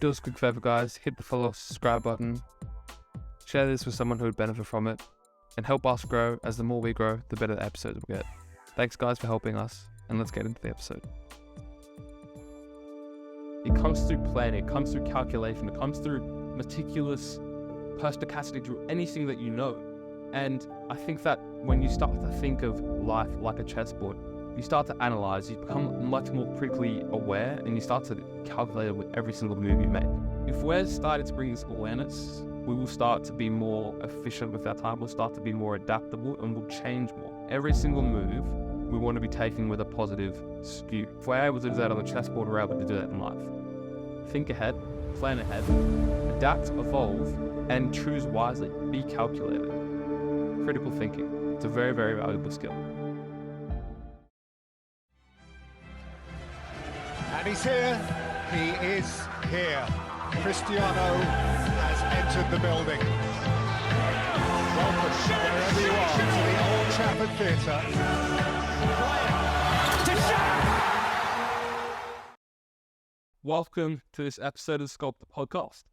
Do us a quick favor, guys. Hit the follow, subscribe button. Share this with someone who would benefit from it. And help us grow, as the more we grow, the better the episodes we'll get. Thanks, guys, for helping us. And let's get into the episode. It comes through planning, it comes through calculation, it comes through meticulous perspicacity through anything that you know. And I think that when you start to think of life like a chessboard, you start to analyze, you become much more critically aware, and you start to calculate it with every single move you make. If we're starting to bring this awareness, we will start to be more efficient with our time, we'll start to be more adaptable, and we'll change more. Every single move we want to be taking with a positive skew. If we're able to do that on the chessboard, we're able to do that in life. Think ahead, plan ahead, adapt, evolve, and choose wisely. Be calculated. Critical thinking. It's a very, very valuable skill. And he's here. He is here. Cristiano has entered the building. Welcome, wherever you are, to the Old Trafford Theatre. Welcome to this episode of Sculpt the Podcast.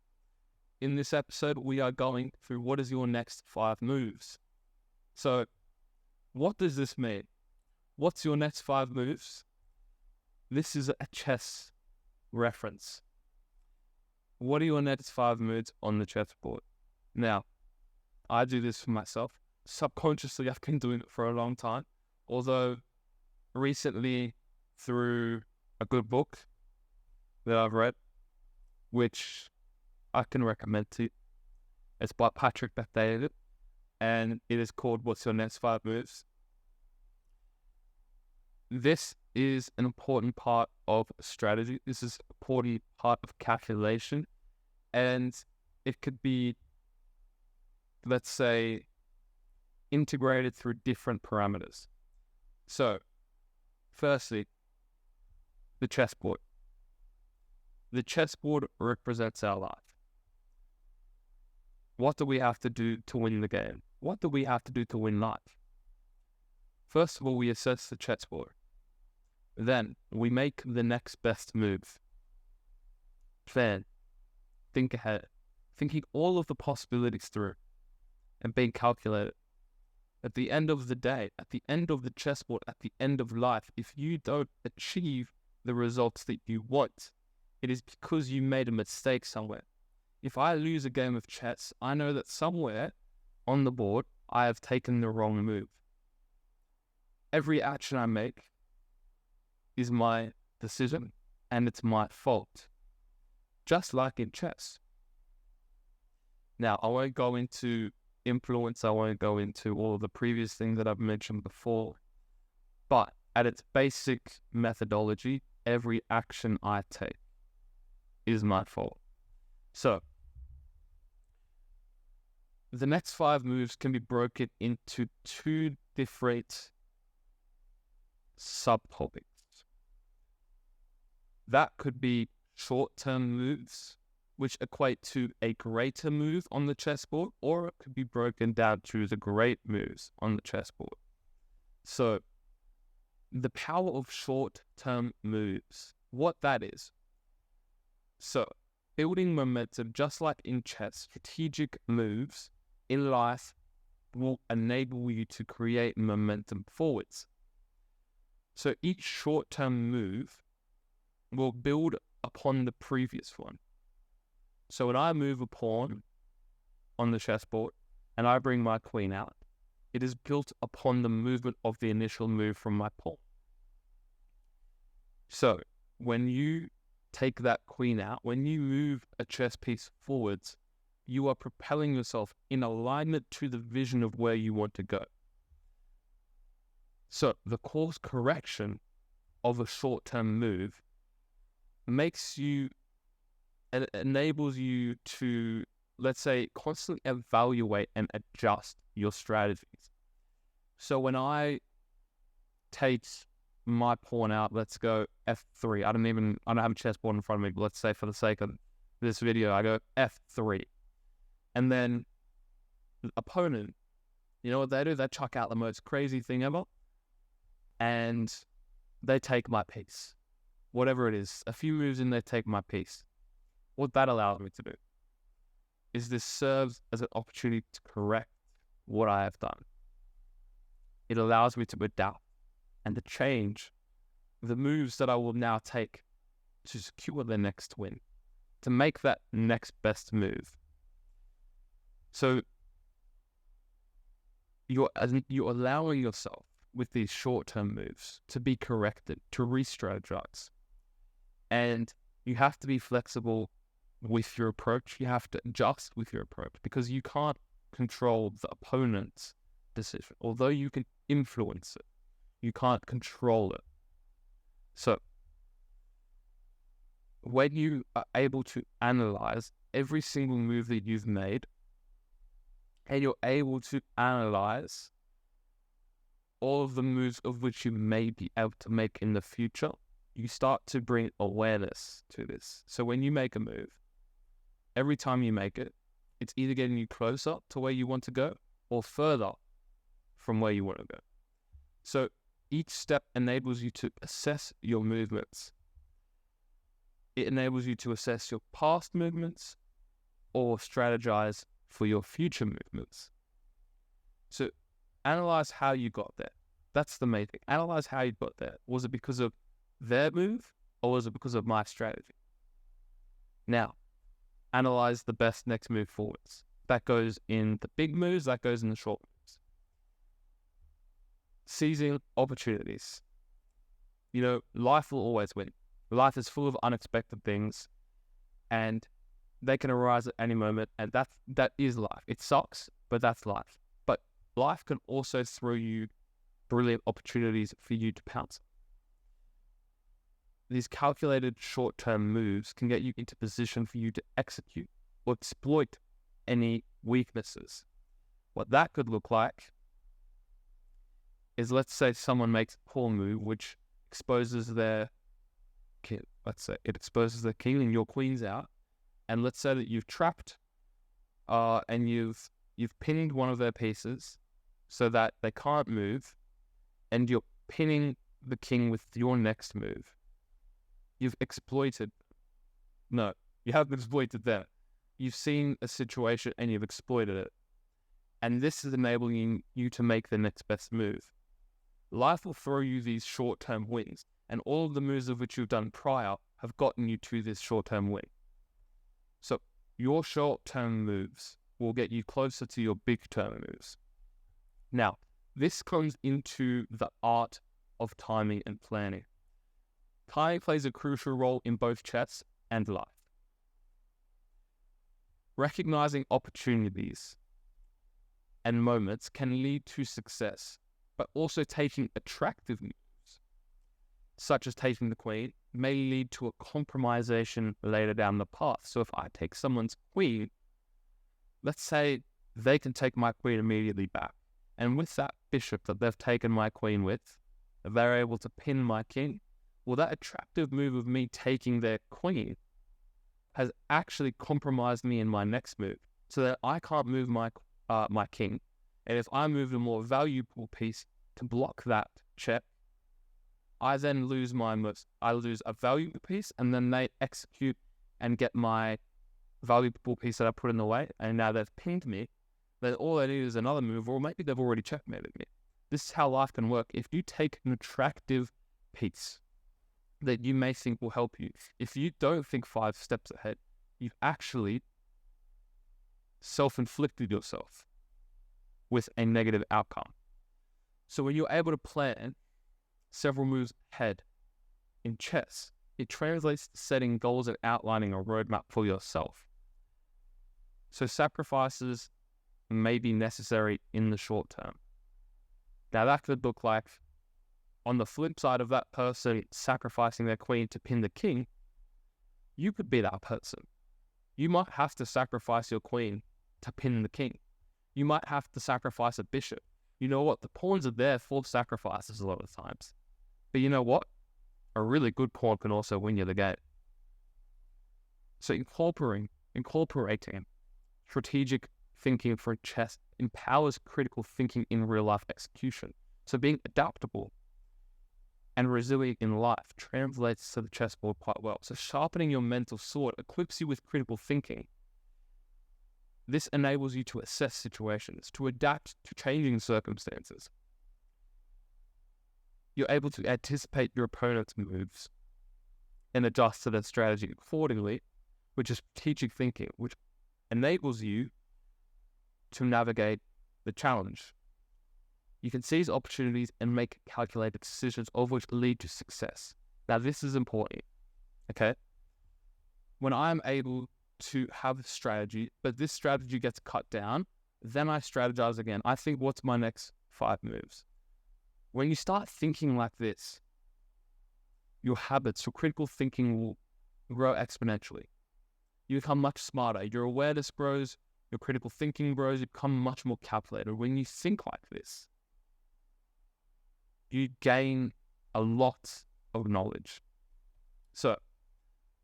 In this episode, we are going through what is your next 5 moves. So, what does this mean? What's your next 5 moves? This is a chess reference. What are your next 5 moves on the chessboard? Now, I do this for myself. Subconsciously, I've been doing it for a long time. Although, recently, through a good book that I've read, which I can recommend to you. It's by Patrick Bet-David, and it is called What's Your Next 5 Moves? This is an important part of strategy. This is an important part of calculation, and it could be, let's say, integrated through different parameters. So, firstly, the chessboard. The chessboard represents our life. What do we have to do to win the game? What do we have to do to win life? First of all, we assess the chessboard. Then, we make the next best move. Plan. Think ahead. Thinking all of the possibilities through. And being calculated. At the end of the day, at the end of the chessboard, at the end of life, if you don't achieve the results that you want, it is because you made a mistake somewhere. If I lose a game of chess, I know that somewhere on the board, I have taken the wrong move. Every action I make is my decision, and it's my fault. Just like in chess. Now, I won't go into influence, I won't go into all of the previous things that I've mentioned before, but at its basic methodology, every action I take is my fault. So, the next 5 moves can be broken into 2 different subtopics. That could be short-term moves, which equate to a greater move on the chessboard, or it could be broken down to the great moves on the chessboard. So, the power of short-term moves, what that is. So, building momentum, just like in chess, strategic moves in life will enable you to create momentum forwards. So each short-term move will build upon the previous one. So when I move a pawn on the chessboard and I bring my queen out, it is built upon the movement of the initial move from my pawn. So when you take that queen out, when you move a chess piece forwards, you are propelling yourself in alignment to the vision of where you want to go. So the course correction of a short-term move makes you, and enables you to, let's say, constantly evaluate and adjust your strategies. So when I take my pawn out, let's go f3. I don't have a chessboard in front of me, but let's say for the sake of this video, I go f3. And then the opponent, you know what they do? They chuck out the most crazy thing ever. And they take my piece. Whatever it is. A few moves in, they take my piece. what that allows me to do is this serves as an opportunity to correct what I have done. It allows me to adapt and to change the moves that I will now take to secure the next win, to make that next best move. So you're allowing yourself with these short-term moves to be corrected, to re-strategize. And you have to be flexible with your approach. You have to adjust with your approach because you can't control the opponent's decision. Although you can influence it, you can't control it. So when you are able to analyze every single move that you've made, and you're able to analyze all of the moves of which you may be able to make in the future, you start to bring awareness to this. So when you make a move, every time you make it, it's either getting you closer to where you want to go or further from where you want to go. So each step enables you to assess your movements. It enables you to assess your past movements or strategize for your future movements. So analyze how you got there. That's the main thing. Analyze how you got there. Was it because of their move or was it because of my strategy? Now, analyze the best next move forwards. That goes in the big moves, that goes in the short moves. Seizing opportunities. You know, life will always win. Life is full of unexpected things and they can arise at any moment, and that is life. It sucks, but that's life. But life can also throw you brilliant opportunities for you to pounce. These calculated short-term moves can get you into position for you to execute or exploit any weaknesses. What that could look like is, let's say someone makes a poor move which exposes their king. Let's say it exposes their king and your queen's out. And let's say that you've trapped and you've pinned one of their pieces so that they can't move, and you're pinning the king with your next move. You haven't exploited them. You've seen a situation and you've exploited it. And this is enabling you to make the next best move. Life will throw you these short-term wins, and all of the moves of which you've done prior have gotten you to this short-term win. So your short-term moves will get you closer to your big-term moves. Now, this comes into the art of timing and planning. Timing plays a crucial role in both chess and life. Recognizing opportunities and moments can lead to success, but also taking attractive moves, such as taking the queen, may lead to a compromisation later down the path. So if I take someone's queen, let's say they can take my queen immediately back. And with that bishop that they've taken my queen with, they're able to pin my king. Well, that attractive move of me taking their queen has actually compromised me in my next move, so that I can't move my king. And if I move a more valuable piece to block that check, I then lose I lose a valuable piece, and then they execute and get my valuable piece that I put in the way, and now they've pinned me. Then all they need is another move, or maybe they've already checkmated me. This is how life can work. If you take an attractive piece that you may think will help you, if you don't think 5 steps ahead, you've actually self-inflicted yourself with a negative outcome. So when you're able to plan several moves ahead in chess, it translates to setting goals and outlining a roadmap for yourself. So sacrifices may be necessary in the short term. Now that could look like, on the flip side of that person sacrificing their queen to pin the king, you could be that person. You might have to sacrifice your queen to pin the king. You might have to sacrifice a bishop. You know what? The pawns are there for sacrifices a lot of times. But you know what? A really good pawn can also win you the game. So incorporating strategic thinking for chess empowers critical thinking in real life execution. So being adaptable and resilient in life translates to the chessboard quite well. So sharpening your mental sword equips you with critical thinking. This enables you to assess situations, to adapt to changing circumstances. You're able to anticipate your opponent's moves and adjust to their strategy accordingly, which is strategic thinking, which enables you to navigate the challenge. You can seize opportunities and make calculated decisions, all of which lead to success. Now, this is important, okay? When I'm able to have a strategy, but this strategy gets cut down, then I strategize again. I think, what's my next 5 moves? When you start thinking like this, your habits, your critical thinking will grow exponentially. You become much smarter. Your awareness grows, your critical thinking grows, you become much more calculated. When you think like this, you gain a lot of knowledge. So,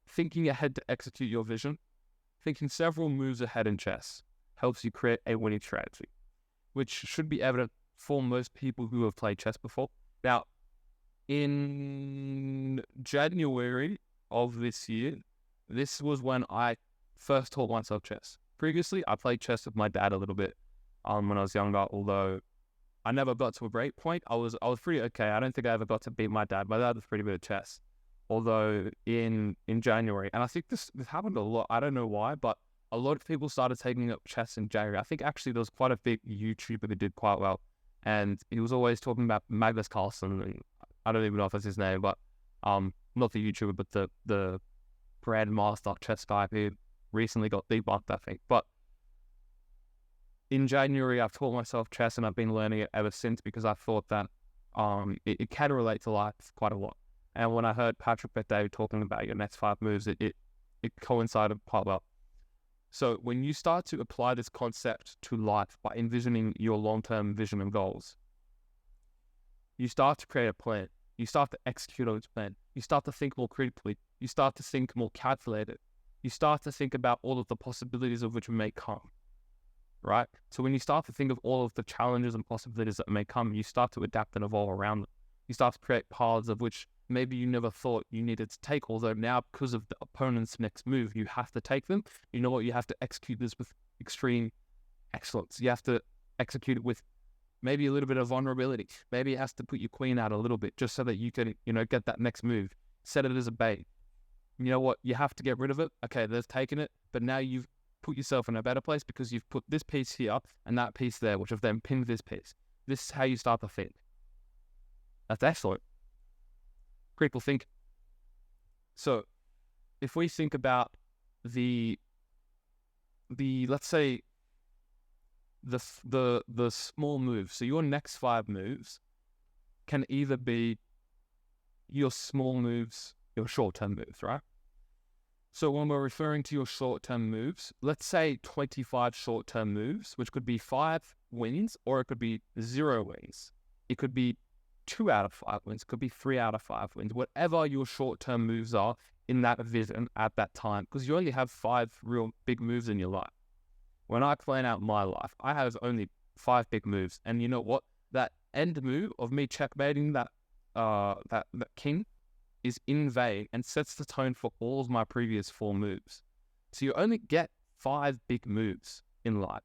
thinking ahead to execute your vision, thinking several moves ahead in chess helps you create a winning strategy, which should be evident for most people who have played chess before. Now, in January of this year, this was when I first taught myself chess. Previously, I played chess with my dad a little bit when I was younger, although I never got to a break point. I was pretty okay. I don't think I ever got to beat my dad. My dad was pretty good at chess. Although in January, and I think this happened a lot. I don't know why, but a lot of people started taking up chess in January. I think actually there was quite a big YouTuber that did quite well, and he was always talking about Magnus Carlsen. And I don't even know if that's his name, but not the YouTuber, but the Grandmaster chess guy who recently got debunked, I think. But in January, I've taught myself chess, and I've been learning it ever since because I thought that it can relate to life quite a lot. And when I heard Patrick Bet-David talking about your next 5 moves, it coincided quite well. So when you start to apply this concept to life by envisioning your long-term vision and goals, you start to create a plan. You start to execute on this plan. You start to think more critically. You start to think more calculated. You start to think about all of the possibilities of which may come, right? So when you start to think of all of the challenges and possibilities that may come, you start to adapt and evolve around them. You start to create paths of which maybe you never thought you needed to take, although now because of the opponent's next move, you have to take them. You know what? You have to execute this with extreme excellence. You have to execute it with maybe a little bit of vulnerability. Maybe it has to put your queen out a little bit just so that you can, get that next move. Set it as a bait. You know what? You have to get rid of it. Okay, they've taken it, but now you've put yourself in a better place because you've put this piece here and that piece there, which have then pinned this piece. This is how you start to think. That's excellent. Critical thinking. So, if we think about the let's say the small moves. So your next 5 moves can either be your small moves, your short-term moves, right? So when we're referring to your short-term moves, let's say 25 short-term moves, which could be 5 wins, or it could be 0 wins. It could be 2 out of 5 wins, could be 3 out of 5 wins, whatever your short-term moves are in that vision at that time, because you only have 5 real big moves in your life. When I plan out my life, I have only 5 big moves, and you know what? That end move of me checkmating that king is in vain and sets the tone for all of my previous 4 moves. So you only get 5 big moves in life,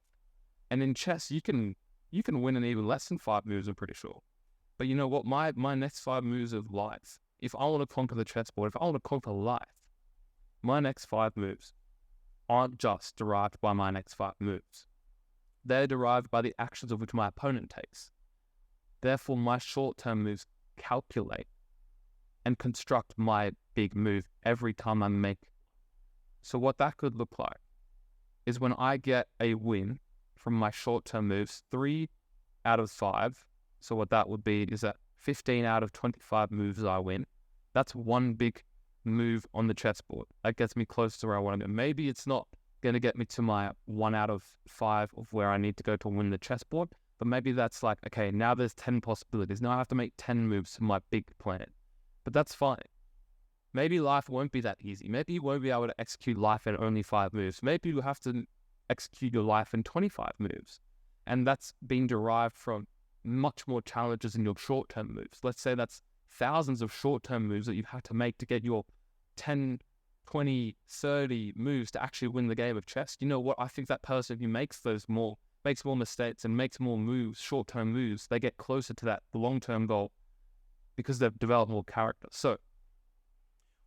and in chess you can win in even less than 5 moves. I'm pretty sure. But you know what? My next 5 moves of life, if I want to conquer the chessboard, if I want to conquer life, my next 5 moves aren't just derived by my next 5 moves. They're derived by the actions of which my opponent takes. Therefore, my short-term moves calculate and construct my big move every time I make. So what that could look like is when I get a win from my short-term moves, 3 out of 5. So what that would be is that 15 out of 25 moves I win. That's one big move on the chessboard. That gets me close to where I want to go. Maybe it's not going to get me to my 1 out of 5 of where I need to go to win the chessboard, but maybe that's like, okay, now there's 10 possibilities. Now I have to make 10 moves to my big plan. But that's fine. Maybe life won't be that easy. Maybe you won't be able to execute life in only 5 moves. Maybe you have to execute your life in 25 moves. And that's being derived from much more challenges in your short-term moves. Let's say that's thousands of short-term moves that you have to make to get your 10, 20, 30 moves to actually win the game of chess. You know what? I think that person who makes more mistakes and makes more moves, short-term moves, they get closer to that long-term goal because they've developed more character. So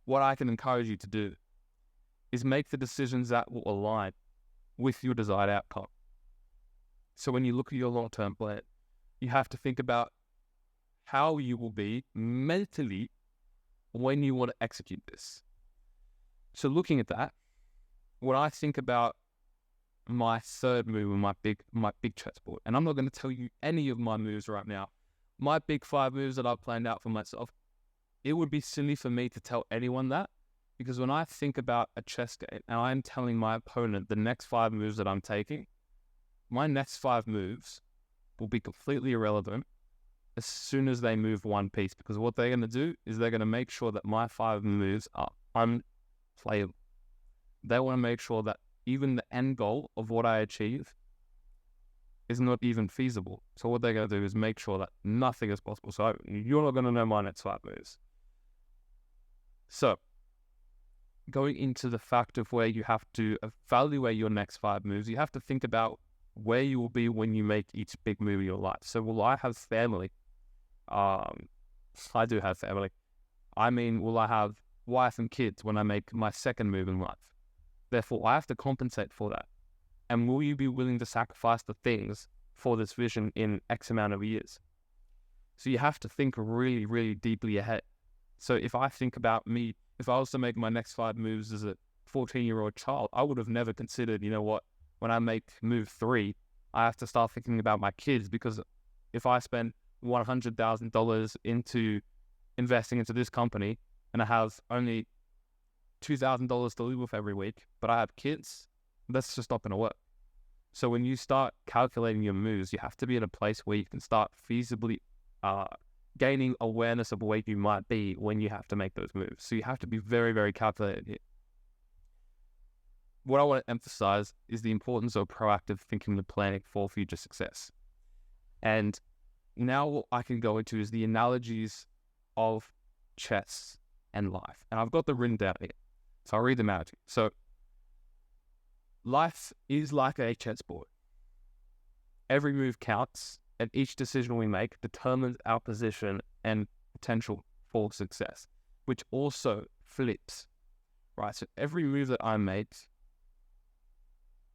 what I can encourage you to do is make the decisions that will align with your desired outcome. So when you look at your long-term plan, you have to think about how you will be mentally when you want to execute this. So looking at that, when I think about my third move in my big chessboard, and I'm not going to tell you any of my moves right now, my big 5 moves that I've planned out for myself, it would be silly for me to tell anyone that, because when I think about a chess game and I'm telling my opponent the next 5 moves that I'm taking, my next 5 moves will be completely irrelevant as soon as they move one piece, because what they're going to do is they're going to make sure that my 5 moves are unplayable. They want to make sure that even the end goal of what I achieve is not even feasible. So what they're going to do is make sure that nothing is possible. So you're not going to know my next 5 moves. So going into the fact of where you have to evaluate your next 5 moves, you have to think about where you will be when you make each big move in your life. So will I have family? I do have family. I mean, will I have wife and kids when I make my second move in life? Therefore, I have to compensate for that. And will you be willing to sacrifice the things for this vision in X amount of years? So you have to think really, really deeply ahead. So if I think about me, if I was to make my next 5 moves as a 14-year-old child, I would have never considered, you know what, when I make move 3, I have to start thinking about my kids, because if I spend $100,000 into investing into this company and I have only $2,000 to live with every week, but I have kids, that's just not going to work. So when you start calculating your moves, you have to be in a place where you can start feasibly gaining awareness of where you might be when you have to make those moves. So you have to be very, very calculated here. What I want to emphasize is the importance of proactive thinking and planning for future success. And now what I can go into is the analogies of chess and life. And I've got them written down here, so I'll read them out to you. So life is like a chessboard. Every move counts, and each decision we make determines our position and potential for success, which also flips, right? So every move that I make,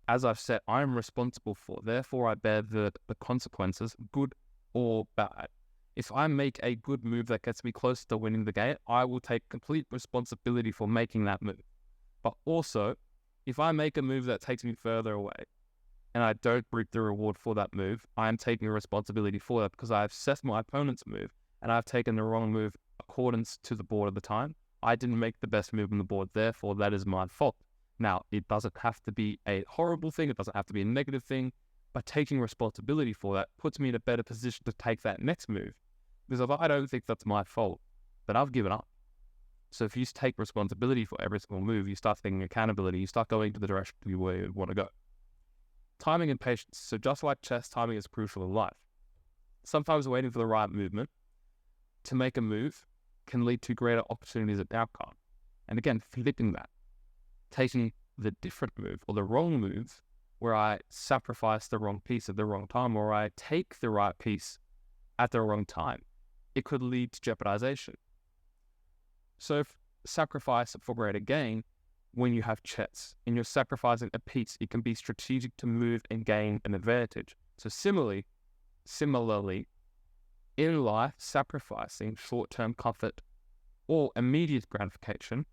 as I've said, I'm responsible for. Therefore, I bear the consequences, good or bad. If I make a good move that gets me closer to winning the game, I will take complete responsibility for making that move. But also, if I make a move that takes me further away and I don't reap the reward for that move, I am taking responsibility for that, because I've set my opponent's move and I've taken the wrong move accordance to the board at the time. I didn't make the best move on the board, therefore that is my fault. Now, it doesn't have to be a horrible thing, it doesn't have to be a negative thing, but taking responsibility for that puts me in a better position to take that next move. Because if I don't think that's my fault, then I've given up. So if you take responsibility for every single move, you start taking accountability, you start going to the direction where you want to go. Timing and patience. So just like chess, timing is crucial in life. Sometimes waiting for the right movement to make a move can lead to greater opportunities and outcome. And again, flipping that, taking the different move or the wrong move where I sacrifice the wrong piece at the wrong time, or I take the right piece at the wrong time, it could lead to jeopardization. So if sacrifice for greater gain, when you have chess and you're sacrificing a piece, it can be strategic to move and gain an advantage. So similarly, in life, sacrificing short-term comfort or immediate gratification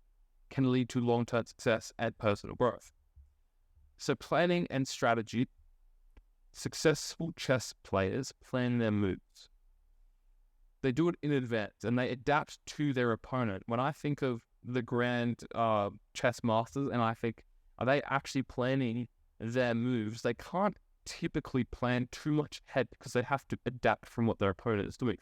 can lead to long-term success and personal growth. So planning and strategy, successful chess players plan their moves. They do it in advance and they adapt to their opponent. When I think of the grand chess masters and I think, are they actually planning their moves? They can't typically plan too much ahead because they have to adapt from what their opponent is doing.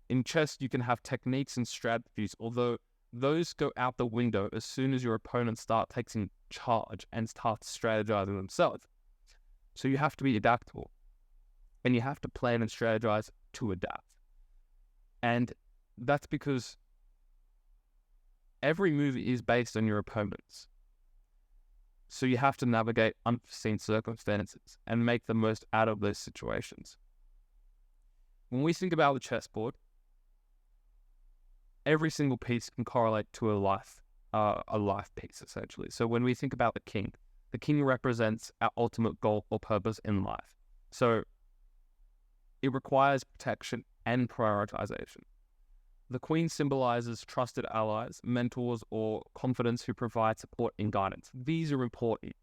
In chess, you can have techniques and strategies, although those go out the window as soon as your opponent starts taking charge and starts strategizing themselves. So you have to be adaptable and you have to plan and strategize to adapt. And that's because every move is based on your opponents. So you have to navigate unforeseen circumstances and make the most out of those situations. When we think about the chessboard, every single piece can correlate to a life piece, essentially. So when we think about the king represents our ultimate goal or purpose in life. So it requires protection and prioritization. The queen symbolizes trusted allies, mentors, or confidants who provide support and guidance. These are important.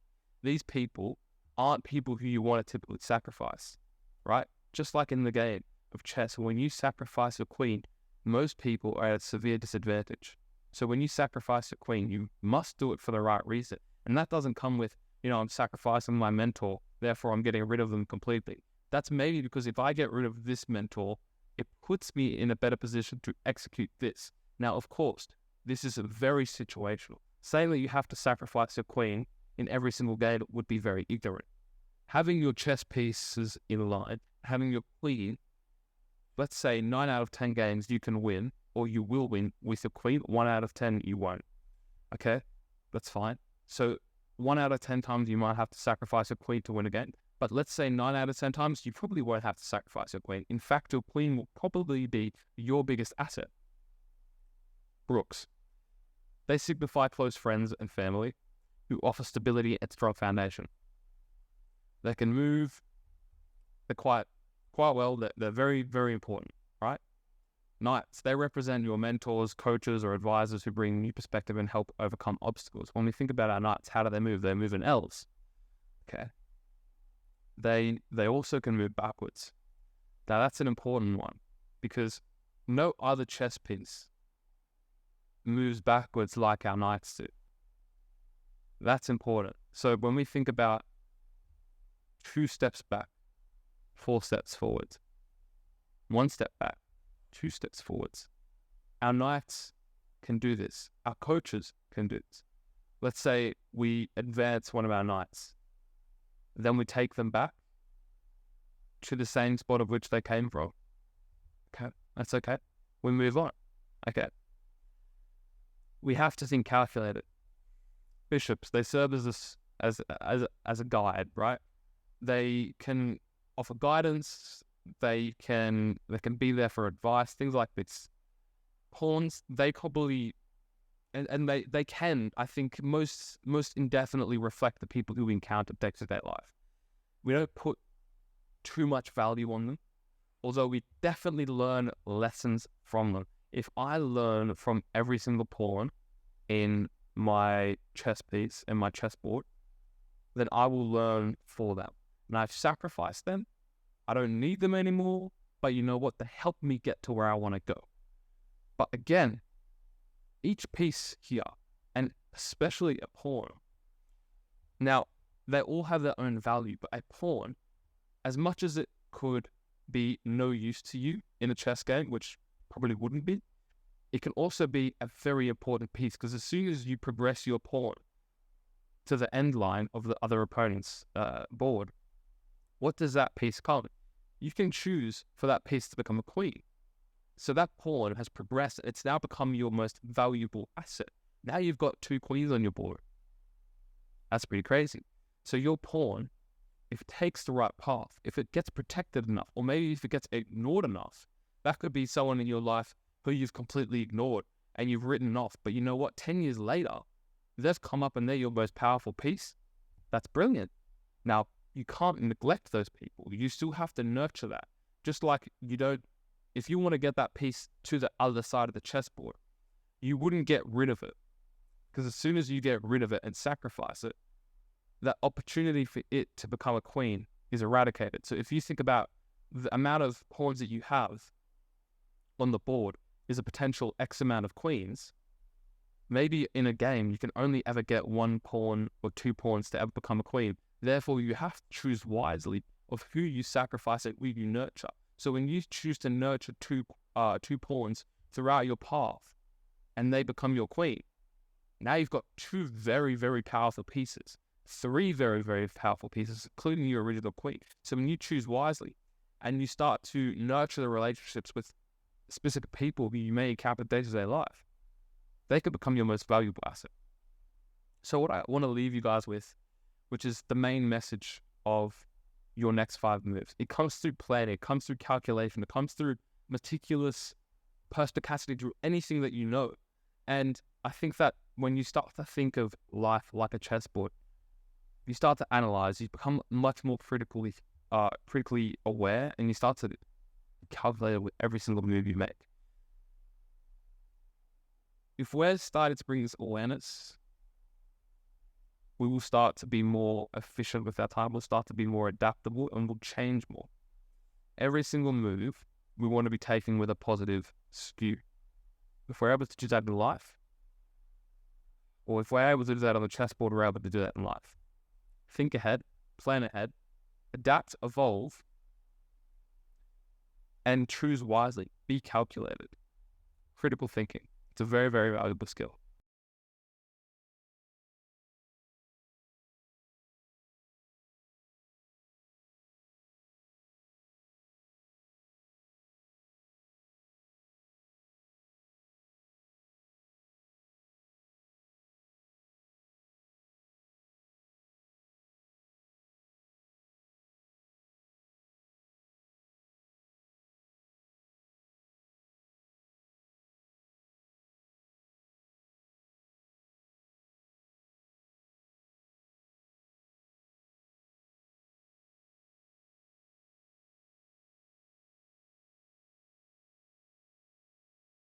These people aren't people who you want to typically sacrifice, right? Just like in the game of chess, when you sacrifice a queen, most people are at a severe disadvantage. So when you sacrifice a queen, you must do it for the right reason. And that doesn't come with, I'm sacrificing my mentor, therefore I'm getting rid of them completely. That's maybe because if I get rid of this mentor, it puts me in a better position to execute this. Now, of course, this is very situational. Saying that you have to sacrifice your queen in every single game would be very ignorant. Having your chess pieces in line, having your queen, let's say 9 out of 10 games you can win, or you will win with your queen, 1 out of 10 you won't. Okay, that's fine. So 1 out of 10 times you might have to sacrifice a queen to win a game. But let's say 9 out of 10 times, you probably won't have to sacrifice your queen. In fact, your queen will probably be your biggest asset. Rooks. They signify close friends and family who offer stability and strong foundation. They can move. They're quite well. They're very, very important, right? Knights. They represent your mentors, coaches, or advisors who bring new perspective and help overcome obstacles. When we think about our knights, how do they move? They move in L's. Okay. They also can move backwards. Now that's an important one because no other chess piece moves backwards like our knights do. That's important. So when we think about 2 steps back, 4 steps forwards, 1 step back, 2 steps forwards, our knights can do this. Our coaches can do this. Let's say we advance one of our knights. Then we take them back to the same spot of which they came from. Okay, that's okay. We move on. Okay. We have to think calculated. Bishops, they serve as a guide, right? They can offer guidance. They can be there for advice, things like this. Pawns, they probably and they can, I think, most indefinitely reflect the people who we encounter day-to-day life. We don't put too much value on them, although we definitely learn lessons from them. If I learn from every single pawn in my chess piece and my chessboard, then I will learn for them. And I've sacrificed them. I don't need them anymore, but you know what? They help me get to where I want to go. But again, each piece here, and especially a pawn, now, they all have their own value, but a pawn, as much as it could be no use to you in a chess game, which probably wouldn't be, it can also be a very important piece, because as soon as you progress your pawn to the end line of the other opponent's board, what does that piece come? You can choose for that piece to become a queen. So that pawn has progressed. It's now become your most valuable asset. Now you've got 2 queens on your board. That's pretty crazy. So your pawn, if it takes the right path, if it gets protected enough, or maybe if it gets ignored enough, that could be someone in your life who you've completely ignored and you've written off. But you know what? 10 years later, they've come up and they're your most powerful piece. That's brilliant. Now, you can't neglect those people. You still have to nurture that. Just like you don't, if you want to get that piece to the other side of the chessboard, you wouldn't get rid of it. Because as soon as you get rid of it and sacrifice it, that opportunity for it to become a queen is eradicated. So if you think about the amount of pawns that you have on the board is a potential X amount of queens, maybe in a game you can only ever get 1 pawn or 2 pawns to ever become a queen. Therefore, you have to choose wisely of who you sacrifice and who you nurture. So when you choose to nurture 2 pawns throughout your path and they become your queen, now you've got 2 very, very powerful pieces, 3 very, very powerful pieces, including your original queen. So when you choose wisely and you start to nurture the relationships with specific people who you may encounter day-to-day life. They could become your most valuable asset. So what I want to leave you guys with, which is the main message of your next 5 moves. It comes through planning, it comes through calculation, it comes through meticulous perspicacity through anything that you know. And I think that when you start to think of life like a chessboard, you start to analyze, you become much more critically aware, and you start to calculate with every single move you make. If we're starting to bring this awareness, we will start to be more efficient with our time. We'll start to be more adaptable, and we'll change more. Every single move we want to be taking with a positive skew. If we're able to do that in life, or if we're able to do that on the chessboard, we're able to do that in life. Think ahead, plan ahead, adapt, evolve, and choose wisely. Be calculated. Critical thinking. It's a very, very valuable skill.